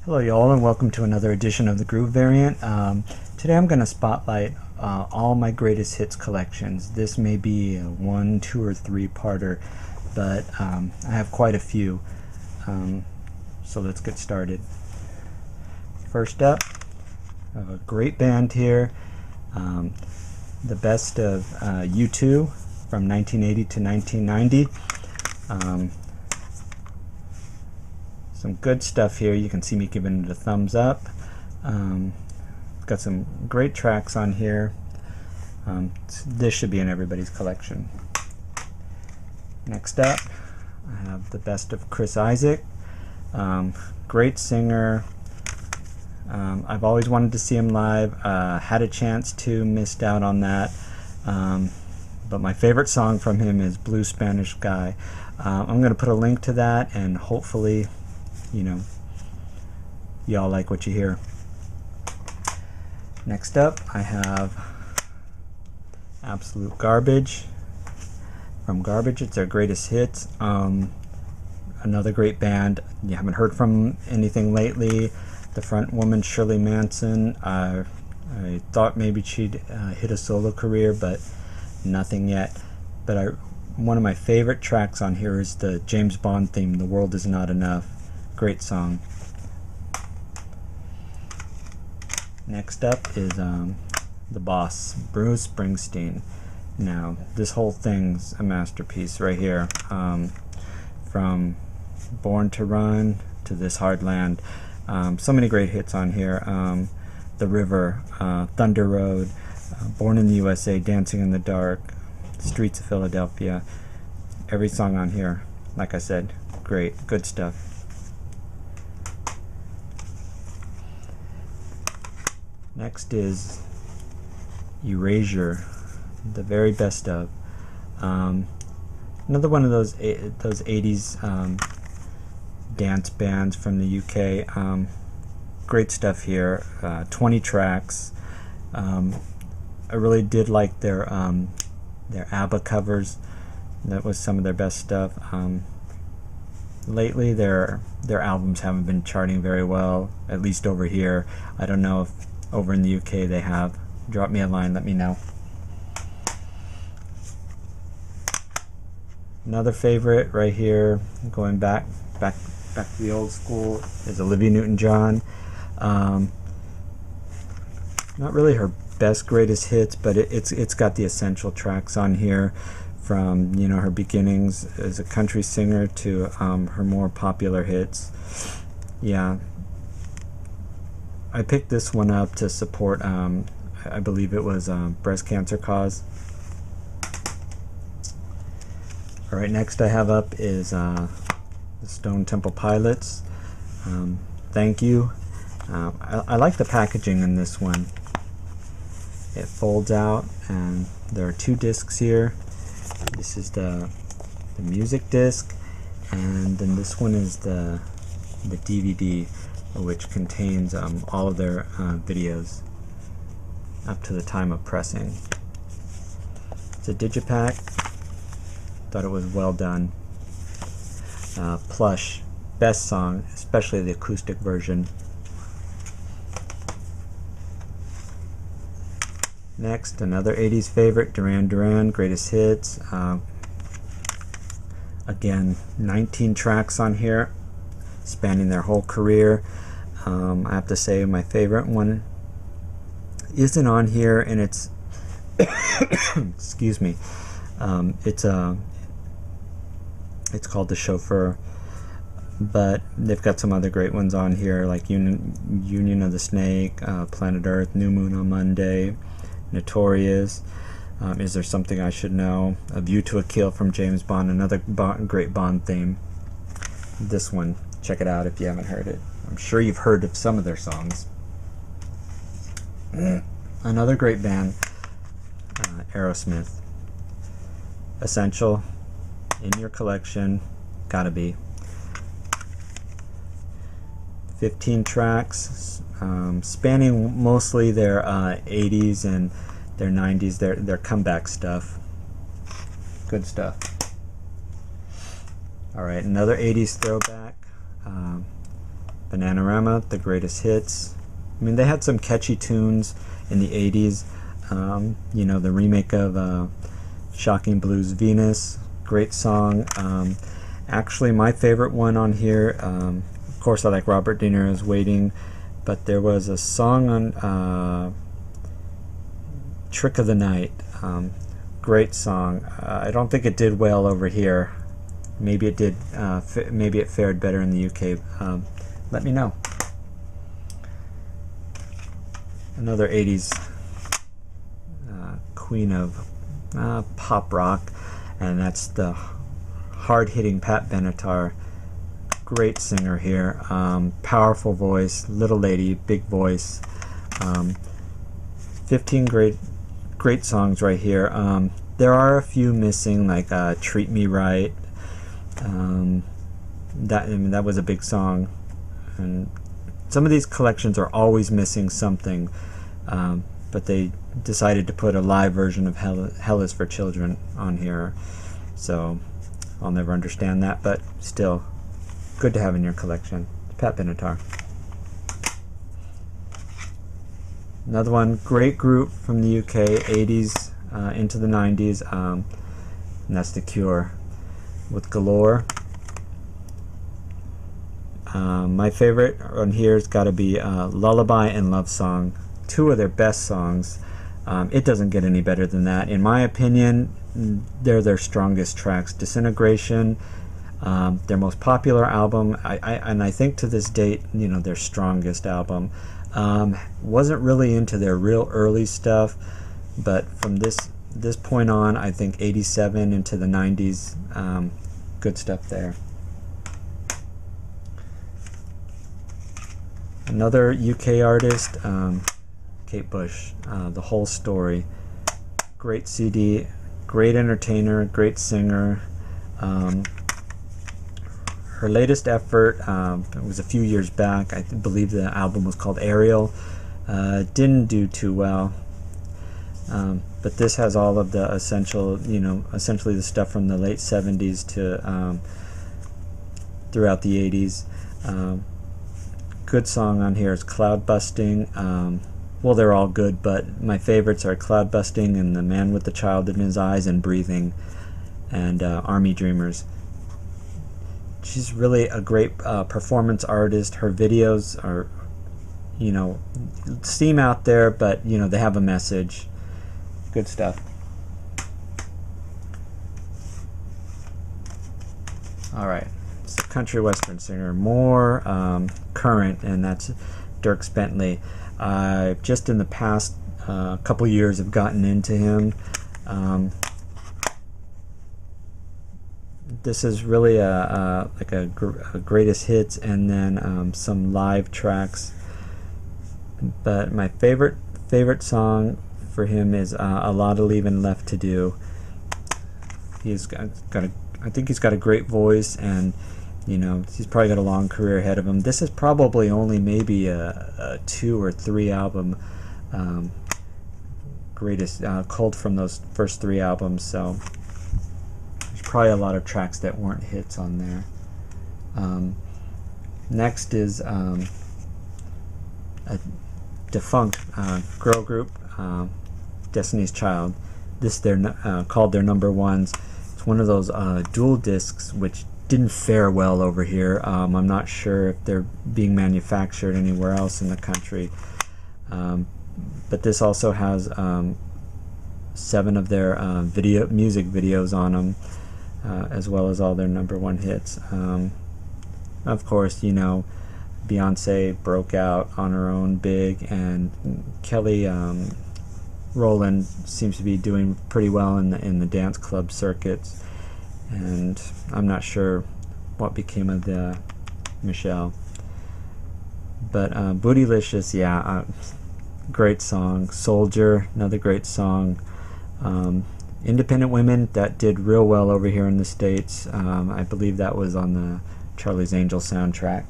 Hello y'all, and welcome to another edition of the Groove Variant. Today I'm going to spotlight all my greatest hits collections. This may be a 1, 2, or 3-parter, but I have quite a few. So let's get started. First up, I have a great band here. The best of U2 from 1980 to 1990. Some good stuff here. You can see me giving it a thumbs up. Got some great tracks on here. This should be in everybody's collection. Next up, I have the best of Chris Isaak. Great singer. I've always wanted to see him live. Had a chance to, missed out on that. But my favorite song from him is Blue Spanish Guy. I'm going to put a link to that, and hopefully y'all like what you hear. Next up, I have Absolute Garbage from Garbage. It's their greatest hits. Another great band. You haven't heard from anything lately. The front woman, Shirley Manson, I thought maybe she'd hit a solo career, but nothing yet. But one of my favorite tracks on here is the James Bond theme, The World Is Not Enough. Great song. Next up is The Boss, Bruce Springsteen. Now, this whole thing's a masterpiece right here. From Born to Run to This Hard Land. So many great hits on here. The River, Thunder Road, Born in the USA, Dancing in the Dark, Streets of Philadelphia. Every song on here, like I said, great, good stuff. Next is Erasure, the very best of. Another one of those 80s dance bands from the UK. Great stuff here. 20 tracks. I really did like their ABBA covers. That was some of their best stuff. Lately, their albums haven't been charting very well, at least over here. I don't know if over in the UK they have. Drop me a line, let me know. Another favorite right here, going back to the old school, is Olivia Newton-John. Not really her best greatest hits, but it's got the essential tracks on here, from her beginnings as a country singer to her more popular hits. Yeah, I picked this one up to support, I believe it was breast cancer cause. Alright, next I have up is the Stone Temple Pilots. Thank You. I like the packaging in this one. It folds out, and there are 2 discs here. This is the music disc, and then this one is the DVD, which contains all of their videos up to the time of pressing. It's a digipack. Thought it was well done. Plush, best song, especially the acoustic version. Next, another 80s favorite, Duran Duran, greatest hits. Again, 19 tracks on here, spanning their whole career. I have to say my favorite one isn't on here, and it's excuse me. It's called The Chauffeur, but they've got some other great ones on here, like Union of the Snake, Planet Earth, New Moon on Monday, Notorious, Is There Something I Should Know, A View to a Kill from James Bond, another great Bond theme. This one, check it out if you haven't heard it. I'm sure you've heard of some of their songs. Another great band, Aerosmith. Essential, in your collection, gotta be. 15 tracks, spanning mostly their 80s and their 90s, their comeback stuff. Good stuff. Alright, another 80s throwback. Bananarama, The Greatest Hits. I mean, they had some catchy tunes in the 80s. You know, the remake of Shocking Blues Venus, great song. Actually, my favorite one on here, of course I like Robert De Niro's Waiting, but there was a song on Trick of the Night. Great song. I don't think it did well over here. Maybe it did. Maybe it fared better in the UK. Let me know. Another 80s queen of pop rock, and that's the hard-hitting Pat Benatar. Great singer here. Powerful voice. Little lady, big voice. 15 great songs right here. There are a few missing, like Treat Me Right. That was a big song, and some of these collections are always missing something, but they decided to put a live version of Hell is for Children on here, so I'll never understand that, but still good to have in your collection. Pat Benatar. Another one, great group from the UK, 80s into the 90s, and that's The Cure with Galore. My favorite on here has got to be Lullaby and Love Song, two of their best songs. It doesn't get any better than that. In my opinion, they're their strongest tracks. Disintegration, their most popular album, and I think to this date, you know, their strongest album. Wasn't really into their real early stuff, but from this point on, I think 87 into the 90s, good stuff there. Another UK artist, Kate Bush, The Whole Story. Great CD, great entertainer, great singer. Her latest effort, it was a few years back. I believe the album was called Ariel. Didn't do too well. But this has all of the essential, you know, essentially the stuff from the late 70s to throughout the 80s. Good song on here is Cloud Busting. Well, they're all good, but my favorites are Cloud Busting and The Man with the Child in His Eyes and Breathing, and Army Dreamers. She's really a great performance artist. Her videos are, you know, seem out there, but, you know, they have a message. Good stuff. All right, it's a country western singer, more current, and that's Dierks Bentley. Just in the past couple years have gotten into him. This is really like a greatest hits, and then some live tracks. But my favorite song for him is A Lot of Leaving Left to Do. He's got I think he's got a great voice, and you know, he's probably got a long career ahead of him. This is probably only maybe a 2 or 3 album greatest culled from those first 3 albums, so there's probably a lot of tracks that weren't hits on there. Next is a defunct girl group, Destiny's Child. This they're called their number ones. It's one of those dual discs which didn't fare well over here. I'm not sure if they're being manufactured anywhere else in the country, but this also has 7 of their music videos on them, as well as all their number 1 hits. Of course, you know, Beyonce broke out on her own big, and Kelly Rowland seems to be doing pretty well in the dance club circuits, and I'm not sure what became of the Michelle. But Bootylicious, yeah, great song. Soldier, another great song. Independent Women, that did real well over here in the States. I believe that was on the Charlie's Angels soundtrack.